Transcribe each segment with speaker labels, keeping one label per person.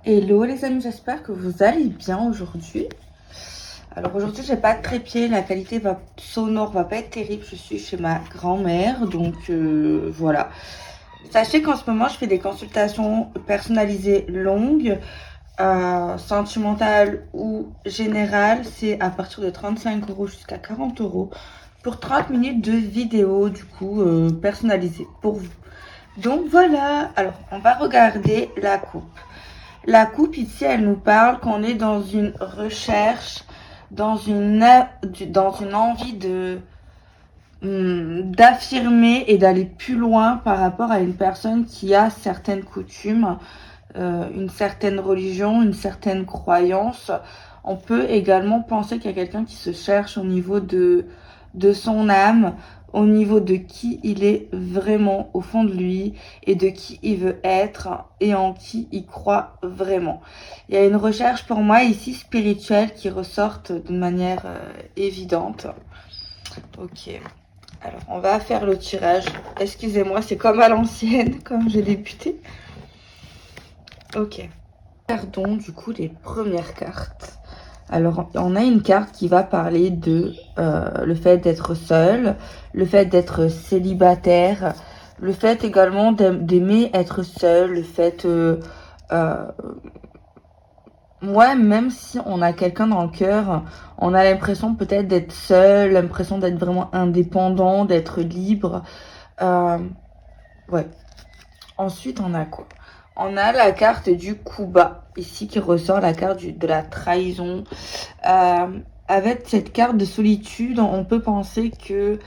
Speaker 1: Hello les amis, j'espère que vous allez bien aujourd'hui. Alors aujourd'hui, j'ai pas de trépied, la qualité sonore va pas être terrible. Je suis chez ma grand-mère, donc voilà. Sachez qu'en ce moment, je fais des consultations personnalisées longues, sentimentales ou générales. C'est à partir de 35 € jusqu'à 40 € pour 30 minutes de vidéo, du coup, personnalisée pour vous. Donc voilà, alors on va regarder la coupe. La coupe ici, elle nous parle qu'on est dans une recherche, dans une envie de d'affirmer et d'aller plus loin par rapport à une personne qui a certaines coutumes, une certaine religion, une certaine croyance. On peut également penser qu'il y a quelqu'un qui se cherche au niveau de son âme, au niveau de qui il est vraiment au fond de lui et de qui il veut être et en qui il croit vraiment. Il y a une recherche pour moi ici spirituelle qui ressort d'une manière évidente. Ok. Alors, on va faire le tirage. Excusez-moi, c'est comme à l'ancienne, comme j'ai débuté. Ok. Regardons du coup les premières cartes. Alors, on a une carte qui va parler de le fait d'être seul, le fait d'être célibataire, le fait également d'aimer être seul, le fait... ouais, même si on a quelqu'un dans le cœur, on a l'impression peut-être d'être seul, l'impression d'être vraiment indépendant, d'être libre. Ouais. Ensuite, on a quoi? On a la carte du coup bas, ici qui ressort la carte de la trahison. Avec cette carte de solitude, on peut penser que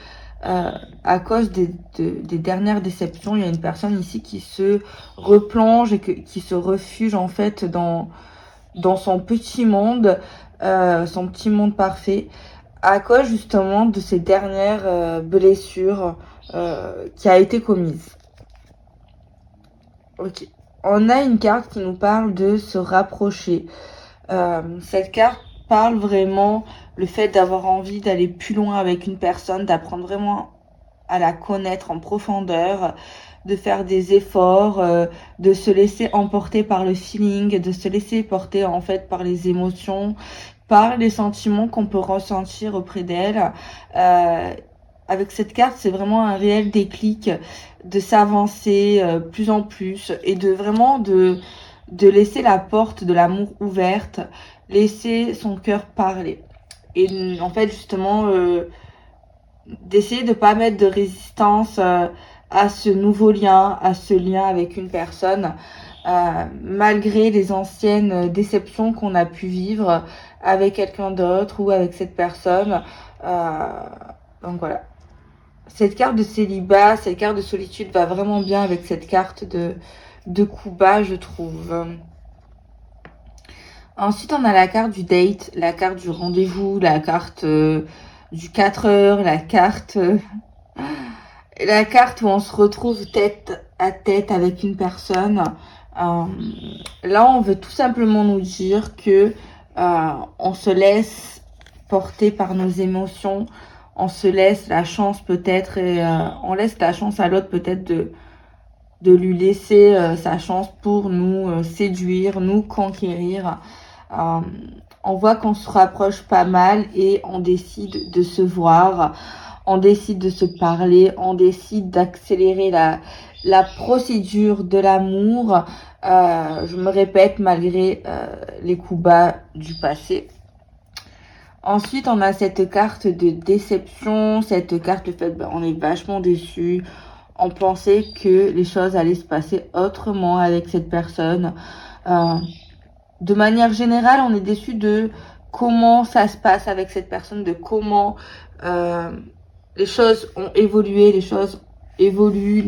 Speaker 1: à cause des dernières déceptions, il y a une personne ici qui se replonge et qui se refuge en fait dans son petit monde parfait, à cause justement de ces dernières blessures qui a été commise. Ok. On a une carte qui nous parle de se rapprocher. Cette carte parle vraiment le fait d'avoir envie d'aller plus loin avec une personne, d'apprendre vraiment à la connaître en profondeur, de faire des efforts, de se laisser emporter par le feeling, de se laisser porter en fait par les émotions, par les sentiments qu'on peut ressentir auprès d'elle. Avec cette carte, c'est vraiment un réel déclic de s'avancer plus en plus et de vraiment de laisser la porte de l'amour ouverte, laisser son cœur parler. Et en fait, justement, d'essayer de pas mettre de résistance à ce nouveau lien, à ce lien avec une personne, malgré les anciennes déceptions qu'on a pu vivre avec quelqu'un d'autre ou avec cette personne. Donc voilà. Cette carte de célibat, cette carte de solitude va vraiment bien avec cette carte de coup bas, je trouve. Ensuite, on a la carte du date, la carte du rendez-vous, la carte du 4 heures, la carte où on se retrouve tête à tête avec une personne. Là, on veut tout simplement nous dire que on se laisse porter par nos émotions, on se laisse la chance peut-être et on laisse la chance à l'autre peut-être de lui laisser sa chance pour nous séduire, nous conquérir. On voit qu'on se rapproche pas mal et on décide de se voir, on décide de se parler, on décide d'accélérer la procédure de l'amour. Je me répète malgré les coups bas du passé. Ensuite, on a cette carte de déception, cette carte, le fait, on est vachement déçu. On pensait que les choses allaient se passer autrement avec cette personne. De manière générale, on est déçu de comment ça se passe avec cette personne, de comment les choses ont évolué, les choses évoluent,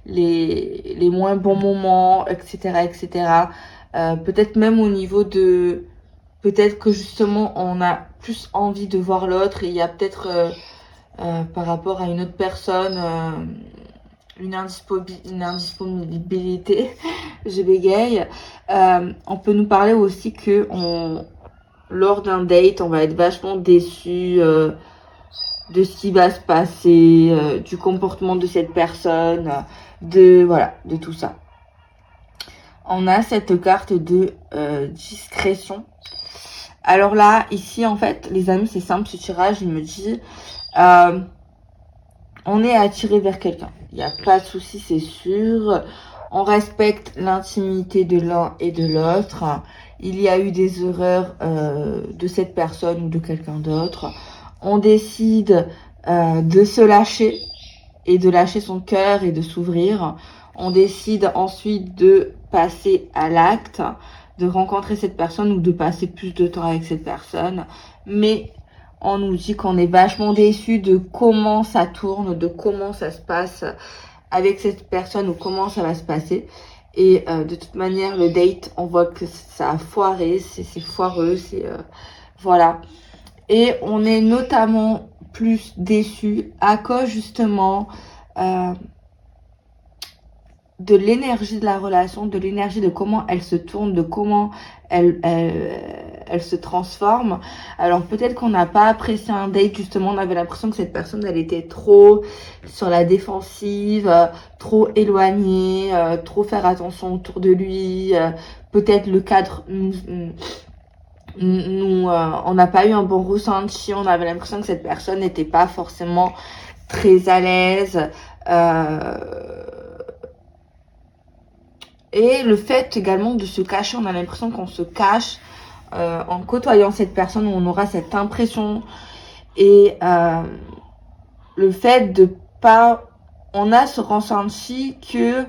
Speaker 1: les moins bons moments, etc., etc. Peut-être même au niveau de... Peut-être que justement, on a plus envie de voir l'autre et il y a peut-être, par rapport à une autre personne, une indisponibilité, je bégaye. On peut nous parler aussi que lors d'un date, on va être vachement déçu de ce qui va se passer, du comportement de cette personne, de tout ça. on a cette carte de discrétion. Alors là, ici, en fait, les amis, c'est simple, ce tirage, il me dit, on est attiré vers quelqu'un. Il n'y a pas de souci, c'est sûr. On respecte l'intimité de l'un et de l'autre. Il y a eu des erreurs de cette personne ou de quelqu'un d'autre. On décide de se lâcher et de lâcher son cœur et de s'ouvrir. On décide ensuite de passer à l'acte, de rencontrer cette personne ou de passer plus de temps avec cette personne. Mais on nous dit qu'on est vachement déçu de comment ça tourne, de comment ça se passe avec cette personne ou comment ça va se passer. Et de toute manière, le date, on voit que ça a foiré, c'est foireux, c'est voilà. Et on est notamment plus déçu à cause justement de l'énergie de la relation, de l'énergie de comment elle se tourne, de comment elle se transforme. Alors peut-être qu'on n'a pas apprécié un date, justement, on avait l'impression que cette personne, elle était trop sur la défensive, trop éloignée, trop faire attention autour de lui, peut-être le cadre on n'a pas eu un bon ressenti, on avait l'impression que cette personne n'était pas forcément très à l'aise, et le fait également de se cacher, on a l'impression qu'on se cache en côtoyant cette personne, où on aura cette impression. Et le fait de pas... On a ce ressenti que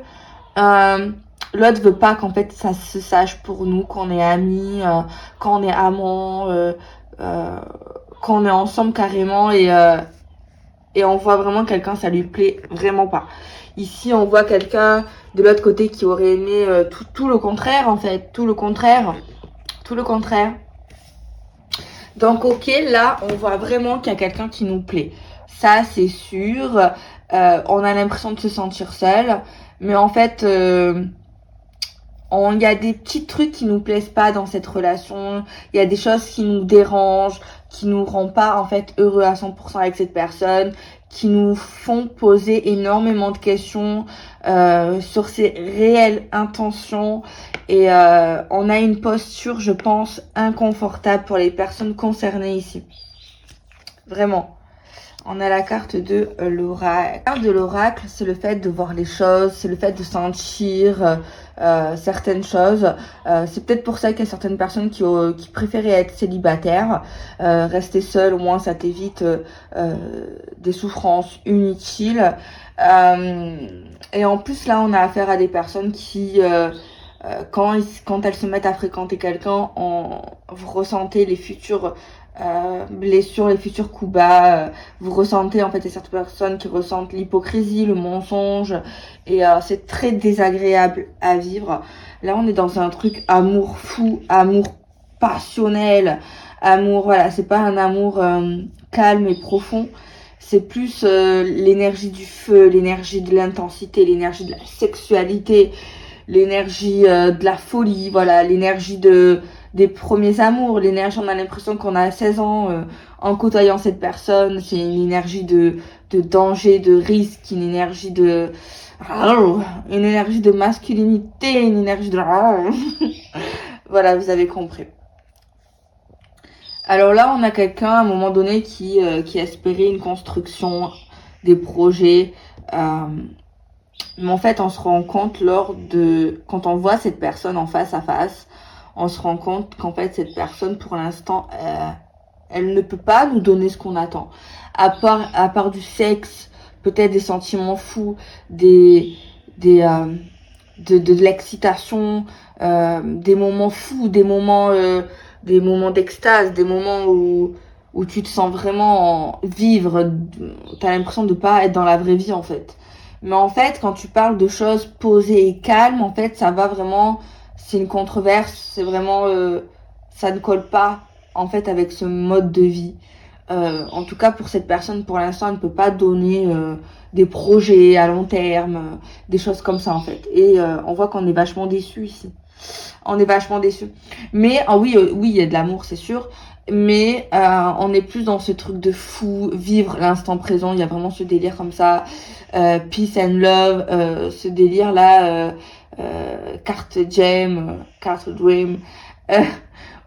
Speaker 1: l'autre veut pas qu'en fait ça se sache pour nous, qu'on est amis, qu'on est amants, qu'on est ensemble carrément. Et on voit vraiment quelqu'un, ça lui plaît vraiment pas. Ici, on voit quelqu'un de l'autre côté qui aurait aimé tout le contraire, en fait. Tout le contraire. Donc, ok, là, on voit vraiment qu'il y a quelqu'un qui nous plaît. Ça, c'est sûr. On a l'impression de se sentir seul. Mais en fait, il y a des petits trucs qui nous plaisent pas dans cette relation. Il y a des choses qui nous dérangent, qui nous rendent pas, en fait, heureux à 100% avec cette personne, qui nous font poser énormément de questions sur ses réelles intentions. Et on a une posture, je pense, inconfortable pour les personnes concernées ici. Vraiment. On a la carte de l'oracle. La carte de l'oracle, c'est le fait de voir les choses, c'est le fait de sentir certaines choses. C'est peut-être pour ça qu'il y a certaines personnes qui préféraient être célibataires. Rester seul, au moins ça t'évite des souffrances inutiles. Et en plus, là, on a affaire à des personnes qui... quand elles se mettent à fréquenter quelqu'un, vous ressentez les futures blessures, les futurs coups bas. Vous ressentez, en fait, il y a certaines personnes qui ressentent l'hypocrisie, le mensonge, et c'est très désagréable à vivre. Là, on est dans un truc amour fou, amour passionnel, amour, voilà, c'est pas un amour calme et profond. C'est plus l'énergie du feu, l'énergie de l'intensité, l'énergie de la sexualité, l'énergie de la folie, voilà, l'énergie des premiers amours, l'énergie, on a l'impression qu'on a 16 ans en côtoyant cette personne. C'est une énergie de danger, de risque, une énergie de masculinité, une énergie de voilà, vous avez compris. Alors là, on a quelqu'un à un moment donné qui espérait une construction, des projets, mais en fait, on se rend compte quand on voit cette personne en face à face, on se rend compte qu'en fait, cette personne, pour l'instant, elle ne peut pas nous donner ce qu'on attend. À part du sexe, peut-être des sentiments fous, de l'excitation, des moments fous, des moments d'extase, des moments où tu te sens vraiment vivre. T'as l'impression de pas être dans la vraie vie, en fait. Mais en fait, quand tu parles de choses posées et calmes, en fait, ça va vraiment... C'est une controverse, c'est vraiment... ça ne colle pas, en fait, avec ce mode de vie. En tout cas, pour cette personne, pour l'instant, elle ne peut pas donner des projets à long terme, des choses comme ça, en fait. Et on voit qu'on est vachement déçus ici. On est vachement déçus. Mais, oui, il y a de l'amour, c'est sûr. Mais on est plus dans ce truc de fou, vivre l'instant présent. Il y a vraiment ce délire comme ça, peace and love, ce délire là, carte Gem, carte Dream,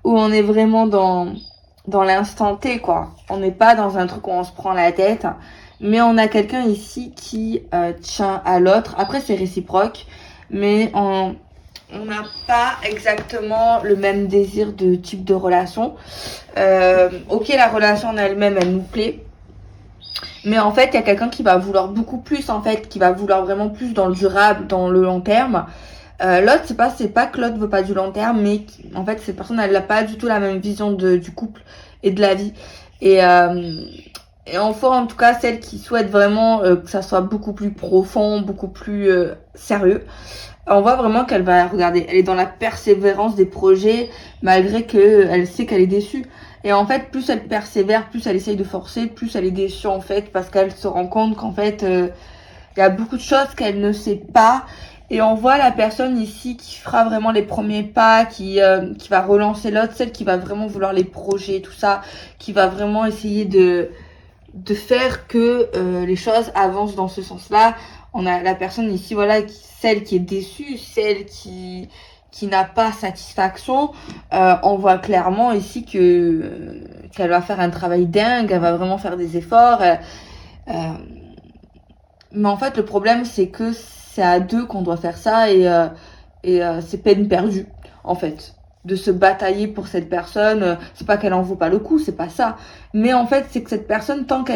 Speaker 1: où on est vraiment dans l'instant T, quoi. On n'est pas dans un truc où on se prend la tête, mais on a quelqu'un ici qui tient à l'autre. Après, c'est réciproque, mais on n'a pas exactement le même désir de type de relation. Ok, la relation en elle-même, elle nous plaît. Mais en fait, il y a quelqu'un qui va vouloir beaucoup plus, en fait, qui va vouloir vraiment plus dans le durable, dans le long terme. L'autre, c'est pas que l'autre veut pas du long terme, mais en fait, cette personne, elle n'a pas du tout la même vision du couple et de la vie. Et enfin, en tout cas, celle qui souhaite vraiment que ça soit beaucoup plus profond, beaucoup plus sérieux. On voit vraiment qu'elle va regarder. Elle est dans la persévérance des projets, malgré que elle sait qu'elle est déçue. Et en fait, plus elle persévère, plus elle essaye de forcer, plus elle est déçue en fait, parce qu'elle se rend compte qu'en fait, il y a beaucoup de choses qu'elle ne sait pas. Et on voit la personne ici qui fera vraiment les premiers pas, qui va relancer l'autre, celle qui va vraiment vouloir les projets, tout ça, qui va vraiment essayer de faire que les choses avancent dans ce sens-là. On a la personne ici, voilà, celle qui est déçue, celle qui n'a pas satisfaction. On voit clairement ici que qu'elle va faire un travail dingue, elle va vraiment faire des efforts. Mais en fait, le problème, c'est que c'est à deux qu'on doit faire ça et c'est peine perdue, en fait. De se batailler pour cette personne, c'est pas qu'elle en vaut pas le coup, c'est pas ça. Mais en fait, c'est que cette personne, tant que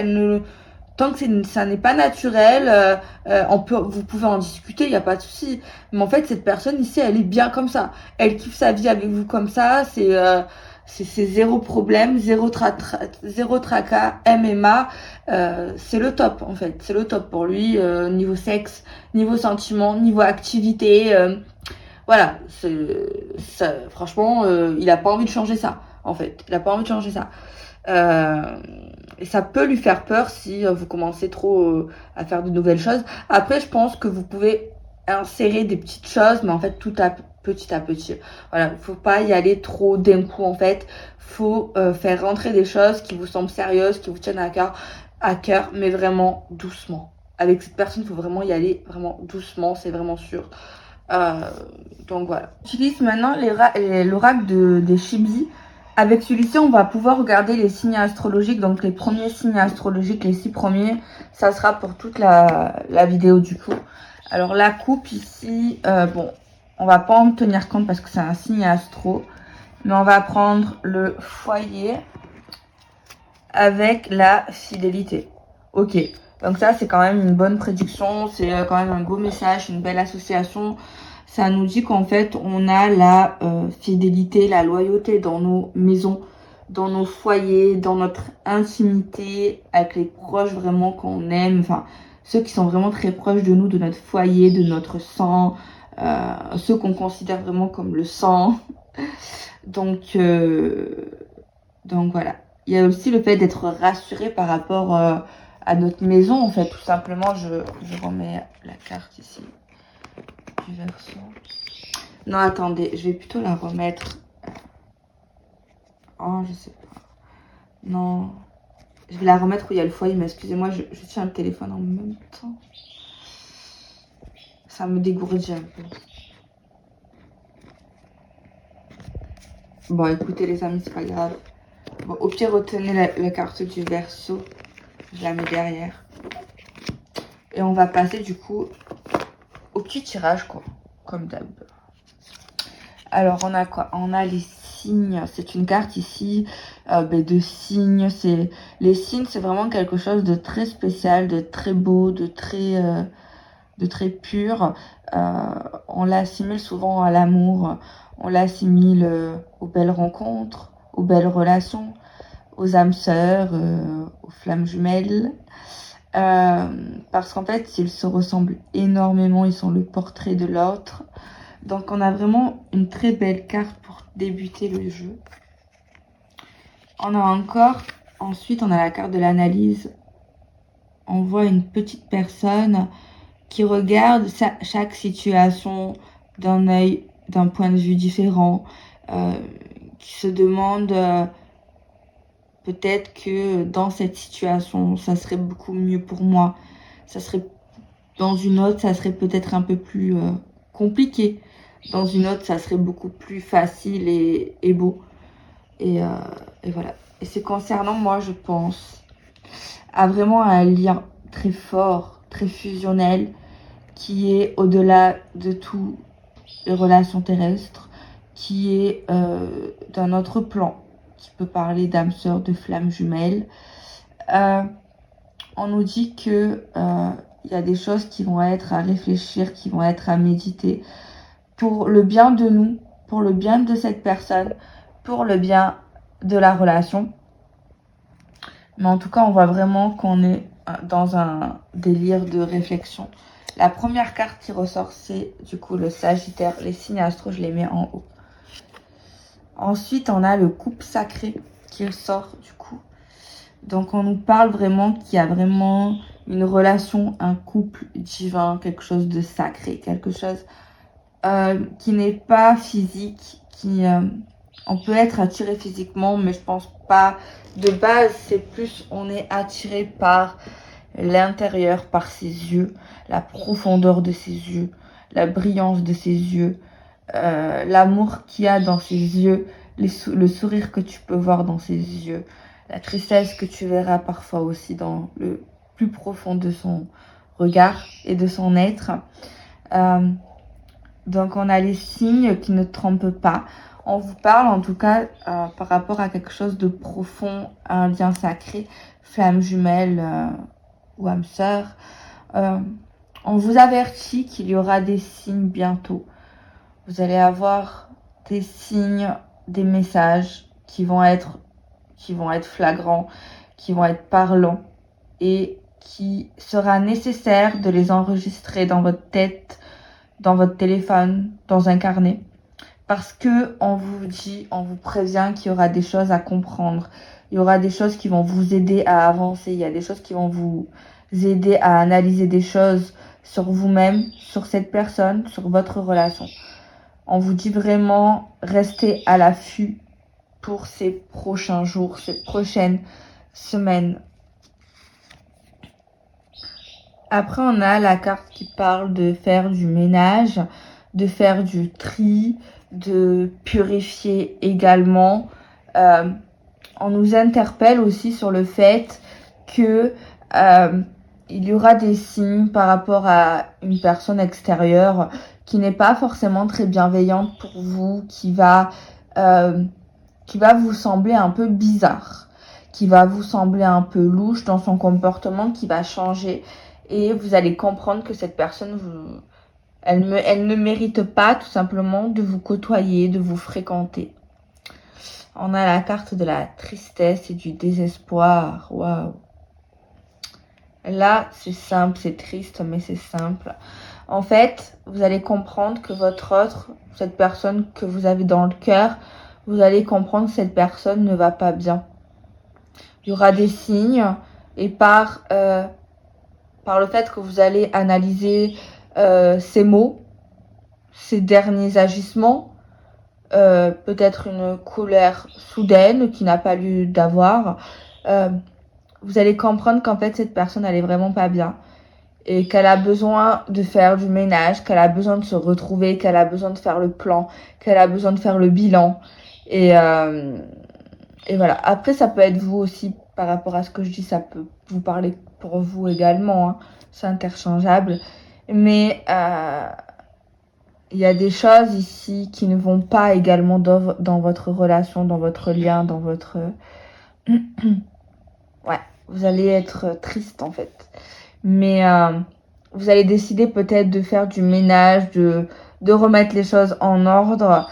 Speaker 1: ça n'est pas naturel, vous pouvez en discuter, il y a pas de souci. Mais en fait, cette personne ici, elle est bien comme ça. Elle kiffe sa vie avec vous comme ça. C'est zéro problème, zéro tracas, MMA. C'est le top en fait. C'est le top pour lui, niveau sexe, niveau sentiment, niveau activité. Voilà, franchement, il a pas envie de changer ça, en fait. Il a pas envie de changer ça. Et ça peut lui faire peur si vous commencez trop à faire de nouvelles choses. Après, je pense que vous pouvez insérer des petites choses, mais en fait, petit à petit. Voilà, faut pas y aller trop d'un coup, en fait. Faut faire rentrer des choses qui vous semblent sérieuses, qui vous tiennent à cœur, mais vraiment doucement. Avec cette personne, il faut vraiment y aller vraiment doucement, c'est vraiment sûr. Donc voilà. J'utilise maintenant l'oracle des Shibzi. Avec celui-ci, on va pouvoir regarder les signes astrologiques. Donc les premiers signes astrologiques, les 6 premiers, ça sera pour toute la vidéo du coup. Alors la coupe ici, bon, on va pas en tenir compte parce que c'est un signe astro. Mais on va prendre le foyer avec la fidélité. Ok. Donc ça, c'est quand même une bonne prédiction, c'est quand même un beau message, une belle association. Ça nous dit qu'en fait, on a la fidélité, la loyauté dans nos maisons, dans nos foyers, dans notre intimité, avec les proches vraiment qu'on aime, enfin, ceux qui sont vraiment très proches de nous, de notre foyer, de notre sang, ceux qu'on considère vraiment comme le sang. Donc voilà. Il y a aussi le fait d'être rassuré par rapport à notre maison, en fait, tout simplement. Je remets la carte ici du Verseau. Non, attendez, je vais plutôt la remettre. Oh, je sais pas. Non, je vais la remettre où il y a le foyer, mais excusez-moi, je tiens le téléphone en même temps. Ça me dégourdit un peu. Bon, écoutez les amis, c'est pas grave. Bon, au pire, retenez la carte du Verseau. Je la mets derrière. Et on va passer du coup au petit tirage, quoi. Comme d'hab. Alors, on a quoi? On a les signes. C'est une carte ici de signes. Les signes, c'est vraiment quelque chose de très spécial, de très beau, de très pur. On l'assimile souvent à l'amour. On l'assimile aux belles rencontres, aux belles relations, aux âmes sœurs, aux flammes jumelles. Parce qu'en fait, ils se ressemblent énormément. Ils sont le portrait de l'autre. Donc, on a vraiment une très belle carte pour débuter le jeu. On a encore, ensuite, on a la carte de l'analyse. On voit une petite personne qui regarde chaque situation d'un œil, d'un point de vue différent, qui se demande peut-être que dans cette situation, ça serait beaucoup mieux pour moi. Ça serait dans une autre, ça serait peut-être un peu plus compliqué. Dans une autre, ça serait beaucoup plus facile et beau. Et voilà. Et c'est concernant moi, je pense, à vraiment un lien très fort, très fusionnel, qui est au-delà de toutes les relations terrestres, qui est d'un autre plan, qui peut parler d'âme sœur, de flamme jumelle. On nous dit que y a des choses qui vont être à réfléchir, qui vont être à méditer, pour le bien de nous, pour le bien de cette personne, pour le bien de la relation. Mais en tout cas, on voit vraiment qu'on est dans un délire de réflexion. La première carte qui ressort, c'est du coup le Sagittaire. Les signes astro, je les mets en haut. Ensuite, on a le couple sacré qui sort du coup. Donc, on nous parle vraiment qu'il y a vraiment une relation, un couple divin, quelque chose de sacré, quelque chose qui n'est pas physique, qui on peut être attiré physiquement, mais je pense pas de base. C'est plus on est attiré par l'intérieur, par ses yeux, la profondeur de ses yeux, la brillance de ses yeux, l'amour qu'il y a dans ses yeux, le sourire que tu peux voir dans ses yeux, la tristesse que tu verras parfois aussi dans le plus profond de son regard et de son être. Donc on a les signes qui ne trompent pas. On vous parle en tout cas par rapport à quelque chose de profond, un lien sacré, flamme jumelle ou âme sœur. On vous avertit qu'il y aura des signes bientôt. Vous allez avoir des signes, des messages qui vont être flagrants, qui vont être parlants et qui sera nécessaire de les enregistrer dans votre tête, dans votre téléphone, dans un carnet. Parce que on vous prévient qu'il y aura des choses à comprendre. Il y aura des choses qui vont vous aider à avancer. Il y a des choses qui vont vous aider à analyser des choses sur vous-même, sur cette personne, sur votre relation. On vous dit vraiment, restez à l'affût pour ces prochains jours, ces prochaines semaines. Après, on a la carte qui parle de faire du ménage, de faire du tri, de purifier également. On nous interpelle aussi sur le fait que il y aura des signes par rapport à une personne extérieure qui n'est pas forcément très bienveillante pour vous, qui va vous sembler un peu bizarre, qui va vous sembler un peu louche dans son comportement, qui va changer. Et vous allez comprendre que cette personne, elle ne mérite pas tout simplement de vous côtoyer, de vous fréquenter. On a la carte de la tristesse et du désespoir. Waouh. Là, c'est simple, c'est triste, mais c'est simple. En fait, vous allez comprendre que cette personne que vous avez dans le cœur, vous allez comprendre que cette personne ne va pas bien. Il y aura des signes et par le fait que vous allez analyser ses mots, ses derniers agissements, peut-être une colère soudaine qui n'a pas lieu d'avoir, vous allez comprendre qu'en fait cette personne elle est vraiment pas bien et qu'elle a besoin de faire du ménage, qu'elle a besoin de se retrouver, qu'elle a besoin de faire le plan, qu'elle a besoin de faire le bilan et voilà. Après ça peut être vous aussi par rapport à ce que je dis, ça peut vous parler pour vous également, hein. C'est interchangeable, mais il y a des choses ici qui ne vont pas également dans votre relation, dans votre lien, dans votre ouais, vous allez être triste en fait, mais vous allez décider peut-être de faire du ménage, de remettre les choses en ordre,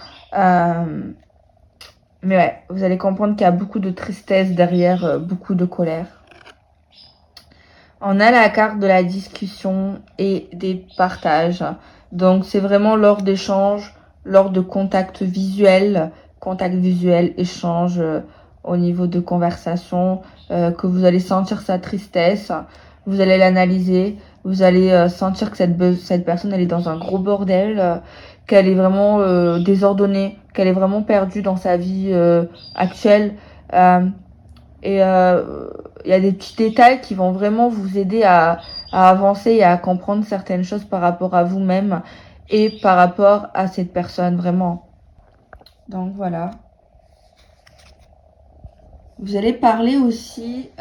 Speaker 1: mais ouais, vous allez comprendre qu'il y a beaucoup de tristesse derrière, beaucoup de colère. On a la carte de la discussion et des partages. Donc, c'est vraiment lors d'échanges, lors de contact visuel, échange au niveau de conversation, que vous allez sentir sa tristesse, vous allez l'analyser, vous allez sentir que cette personne, elle est dans un gros bordel, qu'elle est vraiment désordonnée, qu'elle est vraiment perdue dans sa vie actuelle. Et il y a des petits détails qui vont vraiment vous aider à avancer et à comprendre certaines choses par rapport à vous-même et par rapport à cette personne, vraiment. Donc voilà. Vous allez parler aussi,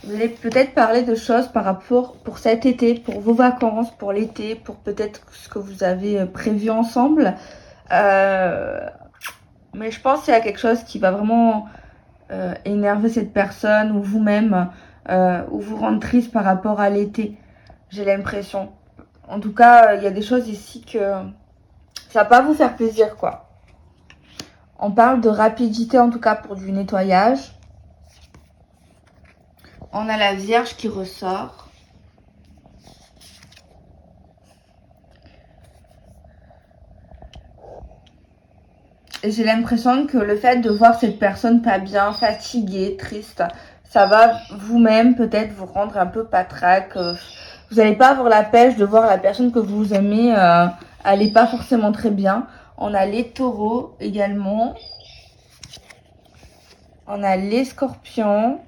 Speaker 1: vous allez peut-être parler de choses par rapport pour cet été, pour vos vacances, pour l'été, pour peut-être ce que vous avez prévu ensemble. Mais je pense qu'il y a quelque chose qui va vraiment énerver cette personne ou vous-même, ou vous rendre triste par rapport à l'été. J'ai l'impression. En tout cas, il y a des choses ici que ça va pas vous faire plaisir, quoi. On parle de rapidité, en tout cas pour du nettoyage. On a la Vierge qui ressort. Et j'ai l'impression que le fait de voir cette personne pas bien, fatiguée, triste, ça va vous-même peut-être vous rendre un peu patraque. Vous n'allez pas avoir la pêche de voir la personne que vous aimez aller pas forcément très bien. On a les taureaux également. On a les scorpions.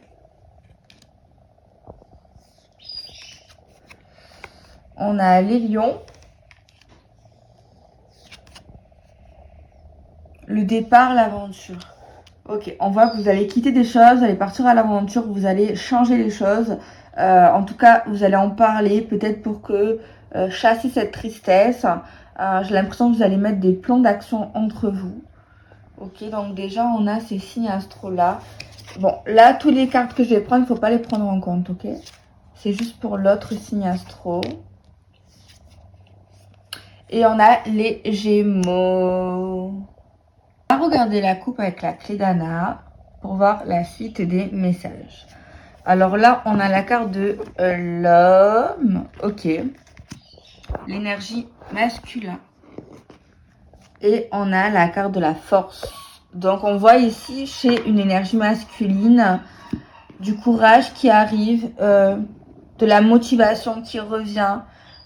Speaker 1: On a les lions. Le départ, l'aventure. Ok, on voit que vous allez quitter des choses, vous allez partir à l'aventure, vous allez changer les choses. En tout cas, vous allez en parler, peut-être pour que chasser cette tristesse. J'ai l'impression que vous allez mettre des plans d'action entre vous. Ok, donc déjà, on a ces signes astro-là. Bon, là, toutes les cartes que je vais prendre, il ne faut pas les prendre en compte, ok? C'est juste pour l'autre signe astro. Et on a les Gémeaux. On va regarder la coupe avec la clé d'Anna pour voir la suite des messages. Alors là, on a la carte de l'homme. Ok. L'énergie masculin. Et on a la carte de la force. Donc, on voit ici, chez une énergie masculine, du courage qui arrive, de la motivation qui revient,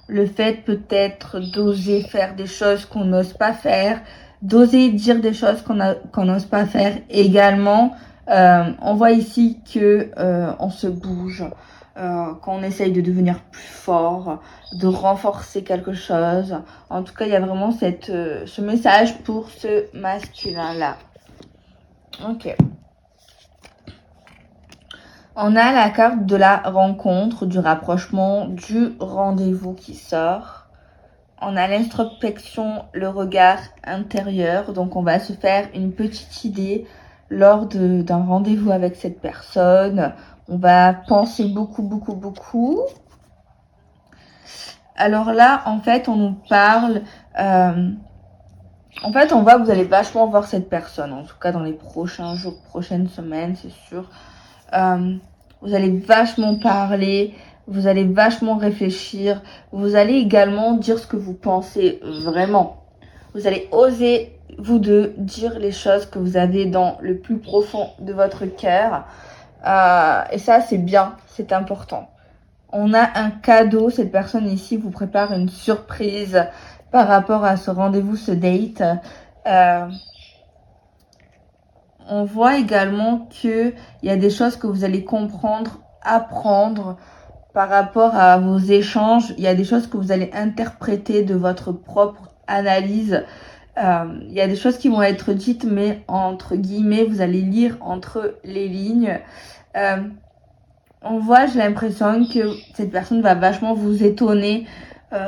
Speaker 1: le fait peut-être d'oser faire des choses qu'on n'ose pas faire, d'oser dire des choses qu'on n'ose pas faire également. On voit ici que on se bouge, qu'on essaye de devenir plus fort, de renforcer quelque chose. En tout cas, il y a vraiment ce message pour ce masculin-là. Ok. On a la carte de la rencontre, du rapprochement, du rendez-vous qui sort. On a l'introspection, le regard intérieur. Donc, on va se faire une petite idée lors d'un rendez-vous avec cette personne. On va penser beaucoup, beaucoup, beaucoup. Alors là, en fait, on nous parle... en fait, on voit que vous allez vachement voir cette personne. En tout cas, dans les prochains jours, prochaines semaines, c'est sûr. Vous allez vachement parler, vous allez vachement réfléchir, vous allez également dire ce que vous pensez vraiment. Vous allez oser, vous deux, dire les choses que vous avez dans le plus profond de votre cœur. Et ça, c'est bien, c'est important. On a un cadeau, cette personne ici vous prépare une surprise par rapport à ce rendez-vous, ce date. On voit également qu'il y a des choses que vous allez comprendre, apprendre par rapport à vos échanges. Il y a des choses que vous allez interpréter de votre propre analyse. Il y a des choses qui vont être dites, mais entre guillemets, vous allez lire entre les lignes. On voit, j'ai l'impression que cette personne va vachement vous étonner.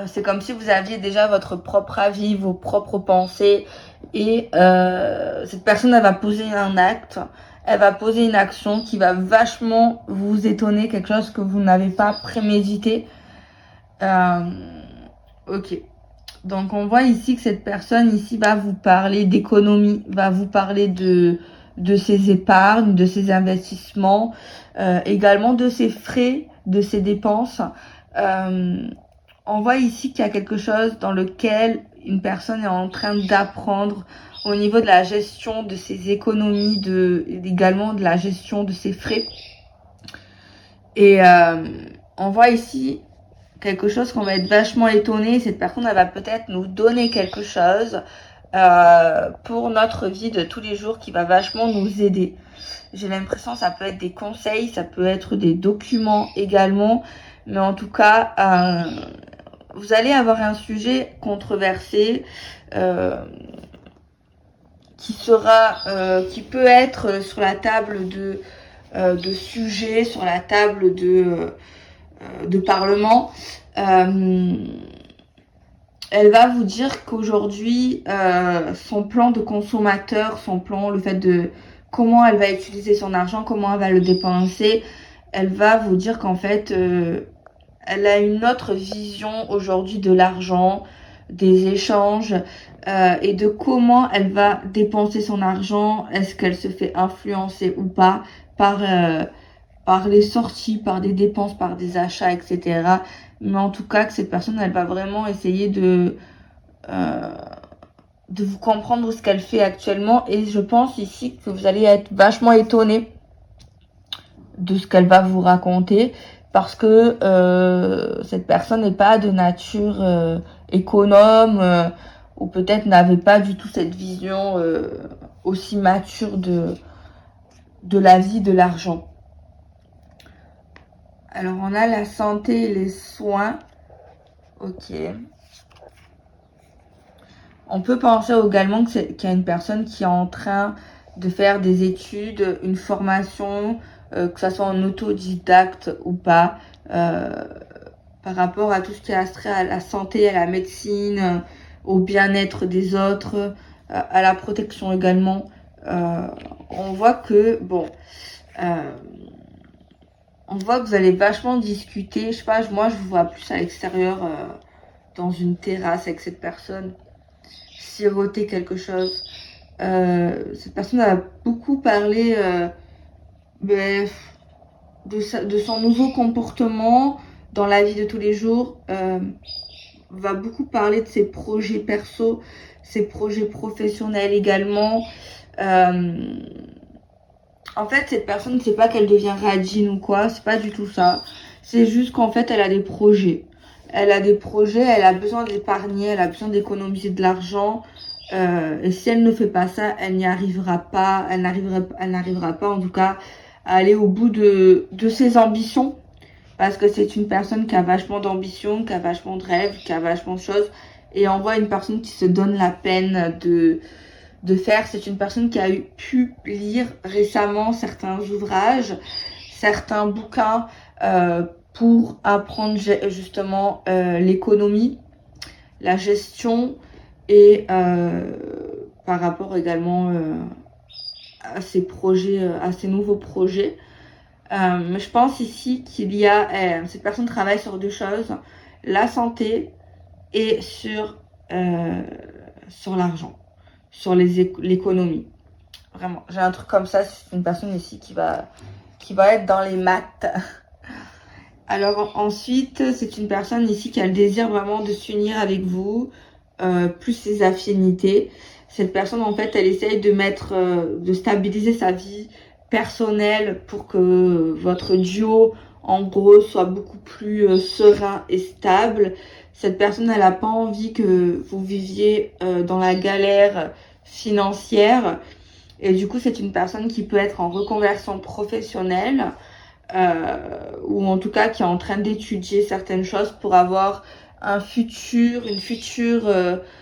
Speaker 1: C'est comme si vous aviez déjà votre propre avis, vos propres pensées. Et cette personne, elle va poser un acte, elle va poser une action qui va vachement vous étonner, quelque chose que vous n'avez pas prémédité. Ok. Donc, on voit ici que cette personne ici va vous parler d'économie, va vous parler de ses épargnes, de ses investissements, également de ses frais, de ses dépenses. On voit ici qu'il y a quelque chose dans lequel une personne est en train d'apprendre au niveau de la gestion de ses économies, également de la gestion de ses frais. Et on voit ici quelque chose qu'on va être vachement étonné. Cette personne, elle va peut-être nous donner quelque chose pour notre vie de tous les jours qui va vachement nous aider. J'ai l'impression que ça peut être des conseils, ça peut être des documents également. Mais en tout cas, vous allez avoir un sujet controversé qui peut être sur la table de sujets, sur la table de parlement. Elle va vous dire qu'aujourd'hui, son plan de consommateur, son plan, le fait de comment elle va utiliser son argent, comment elle va le dépenser, elle va vous dire qu'en fait, elle a une autre vision aujourd'hui de l'argent, des échanges et de comment elle va dépenser son argent. Est-ce qu'elle se fait influencer ou pas par les sorties, par des dépenses, par des achats, etc. Mais en tout cas, que cette personne, elle va vraiment essayer de vous comprendre ce qu'elle fait actuellement. Et je pense ici que vous allez être vachement étonné de ce qu'elle va vous raconter, parce que cette personne n'est pas de nature économe, ou peut-être n'avait pas du tout cette vision aussi mature de la vie, de l'argent. Alors, on a la santé et les soins. Ok. On peut penser également qu'il y a une personne qui est en train de faire des études, une formation, que ça soit en autodidacte ou pas, par rapport à tout ce qui est astrait à la santé, à la médecine, au bien-être des autres, à la protection également. On voit que, on voit que vous allez vachement discuter. Je sais pas, moi je vous vois plus à l'extérieur, dans une terrasse avec cette personne, siroter quelque chose. Cette personne a beaucoup parlé de son nouveau comportement dans la vie de tous les jours, va beaucoup parler de ses projets perso, ses projets professionnels également. En fait, cette personne, c'est pas qu'elle devient radine ou quoi, c'est pas du tout ça. C'est juste qu'en fait, elle a des projets. Elle a des projets, elle a besoin d'épargner, elle a besoin d'économiser de l'argent. Et si elle ne fait pas ça, elle n'y arrivera pas, elle n'arrivera pas en tout cas à aller au bout de ses ambitions. Parce que c'est une personne qui a vachement d'ambition, qui a vachement de rêves, qui a vachement de choses. Et on voit une personne qui se donne la peine de faire. C'est une personne qui a pu lire récemment certains ouvrages, certains bouquins pour apprendre justement l'économie, la gestion et par rapport également à ses projets, à ses nouveaux projets. Mais je pense ici qu'il y a, cette personne travaille sur deux choses, la santé et sur l'argent, sur l'économie. Vraiment, j'ai un truc comme ça, c'est une personne ici qui va être dans les maths. Alors ensuite, c'est une personne ici qui a le désir vraiment de s'unir avec vous, plus ses affinités. Cette personne, en fait, elle essaye de stabiliser sa vie personnelle pour que votre duo, en gros, soit beaucoup plus serein et stable. Cette personne, elle n'a pas envie que vous viviez dans la galère financière. Et du coup, c'est une personne qui peut être en reconversion professionnelle, ou en tout cas qui est en train d'étudier certaines choses pour avoir une future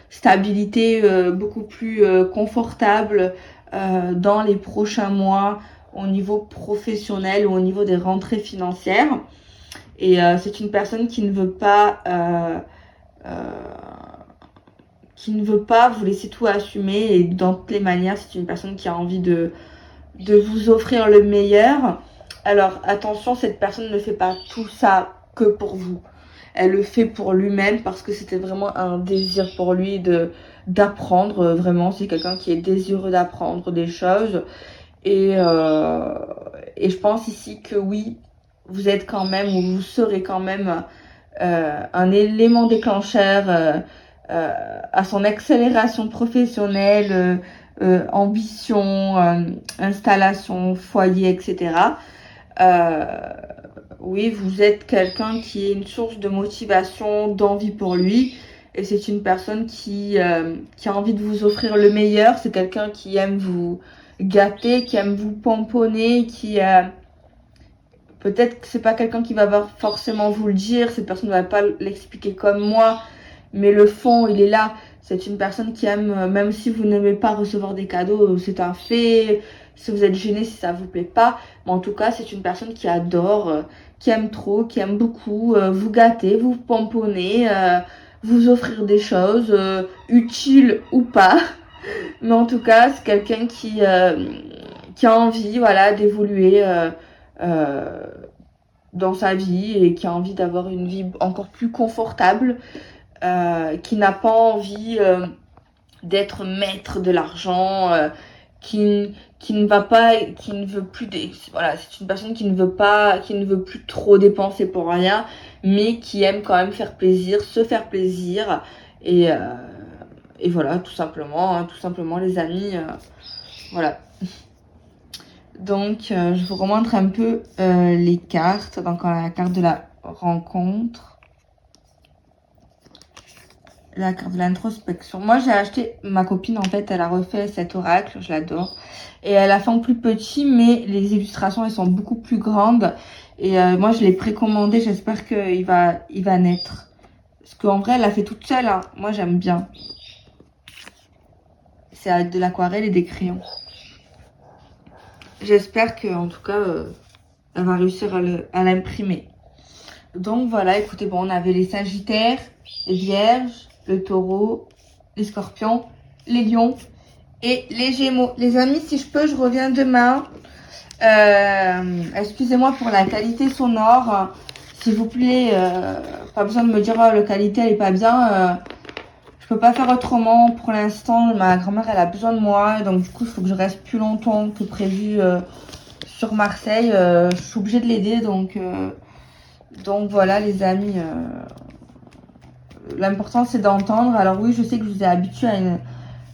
Speaker 1: stabilité beaucoup plus confortable dans les prochains mois au niveau professionnel ou au niveau des rentrées financières. Et c'est une personne qui ne veut pas vous laisser tout assumer, et dans toutes les manières, c'est une personne qui a envie de vous offrir le meilleur. Alors attention, cette personne ne fait pas tout ça que pour vous. Elle le fait pour lui-même parce que c'était vraiment un désir pour lui d'apprendre. Vraiment, c'est quelqu'un qui est désireux d'apprendre des choses. Et je pense ici que oui, vous êtes quand même, ou vous serez quand même un élément déclencheur à son accélération professionnelle, ambition, installation, foyer, etc. Oui, vous êtes quelqu'un qui est une source de motivation, d'envie pour lui. Et c'est une personne qui a envie de vous offrir le meilleur. C'est quelqu'un qui aime vous gâter, qui aime vous pomponner, qui peut-être que c'est pas quelqu'un qui va forcément vous le dire, cette personne ne va pas l'expliquer comme moi, mais le fond, il est là. C'est une personne qui aime, même si vous n'aimez pas recevoir des cadeaux, c'est un fait. Si vous êtes gêné, si ça vous plaît pas. Mais en tout cas, c'est une personne qui adore, qui aime trop, qui aime beaucoup vous gâter, vous pomponner, vous offrir des choses, utiles ou pas. Mais en tout cas, c'est quelqu'un qui a envie, voilà, d'évoluer dans sa vie et qui a envie d'avoir une vie encore plus confortable. Qui n'a pas envie d'être maître de l'argent, qui ne veut plus voilà, c'est une personne qui ne veut plus trop dépenser pour rien, mais qui aime quand même faire plaisir, se faire plaisir et voilà, tout simplement les amis, voilà. Donc je vous remontre un peu les cartes. Donc la carte de la rencontre, la carte de l'introspection. Moi, j'ai acheté, ma copine, en fait, elle a refait cet oracle, je l'adore. Et elle a fait en plus petit, mais les illustrations, elles sont beaucoup plus grandes. Et moi, je l'ai précommandé, j'espère qu'il va naître. Parce qu'en vrai, elle l'a fait toute seule, hein. Moi, j'aime bien. C'est avec de l'aquarelle et des crayons. J'espère que, en tout cas, elle va réussir à l'imprimer. Donc, voilà, écoutez, bon, on avait les Sagittaires, les Vierges, le Taureau, les Scorpions, les Lions et les Gémeaux. Les amis, si je peux, je reviens demain. Excusez-moi pour la qualité sonore. S'il vous plaît, pas besoin de me dire oh, la qualité elle est pas bien. Je peux pas faire autrement. Pour l'instant, ma grand-mère elle a besoin de moi. Donc du coup, il faut que je reste plus longtemps que prévu sur Marseille. Je suis obligée de l'aider. Donc voilà les amis. L'important c'est d'entendre. Alors oui, je sais que je vous ai habitué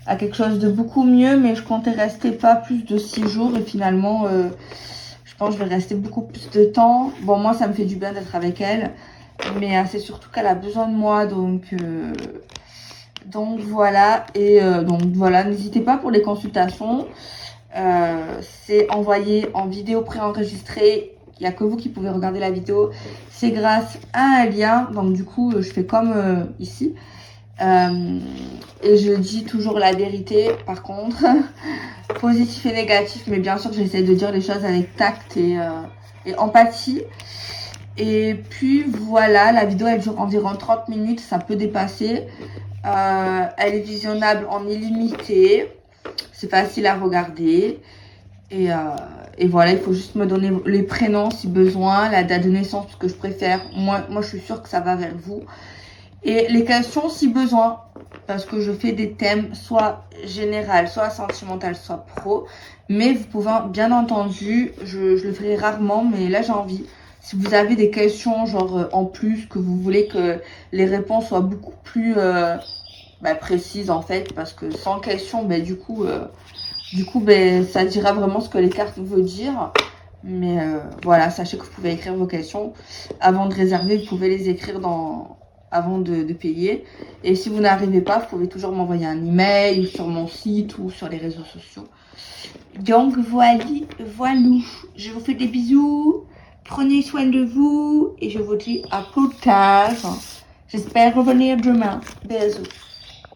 Speaker 1: à quelque chose de beaucoup mieux, mais je comptais rester pas plus de 6 jours et finalement je pense que je vais rester beaucoup plus de temps. Bon, moi ça me fait du bien d'être avec elle, mais c'est surtout qu'elle a besoin de moi, donc voilà. Et donc voilà, n'hésitez pas pour les consultations, c'est envoyé en vidéo préenregistrée. Il n'y a que vous qui pouvez regarder la vidéo. C'est grâce à un lien. Donc du coup, je fais comme ici. Et je dis toujours la vérité, par contre. Positif et négatif. Mais bien sûr, j'essaie de dire les choses avec tact et empathie. Et puis voilà, la vidéo elle dure environ 30 minutes. Ça peut dépasser. Elle est visionnable en illimité. C'est facile à regarder. Et voilà, il faut juste me donner les prénoms si besoin, la date de naissance, ce que je préfère. Moi, je suis sûre que ça va vers vous. Et les questions si besoin, parce que je fais des thèmes soit général, soit sentimental, soit pro. Mais vous pouvez, bien entendu, je le ferai rarement, mais là j'ai envie. Si vous avez des questions, genre en plus, que vous voulez que les réponses soient beaucoup plus précises en fait, parce que sans question, du coup, ça dira vraiment ce que les cartes veulent dire. Mais voilà, sachez que vous pouvez écrire vos questions. Avant de réserver, vous pouvez les écrire avant de payer. Et si vous n'arrivez pas, vous pouvez toujours m'envoyer un email ou sur mon site ou sur les réseaux sociaux. Donc voilà. Je vous fais des bisous. Prenez soin de vous. Et je vous dis à plus tard. J'espère revenir demain. Bisous.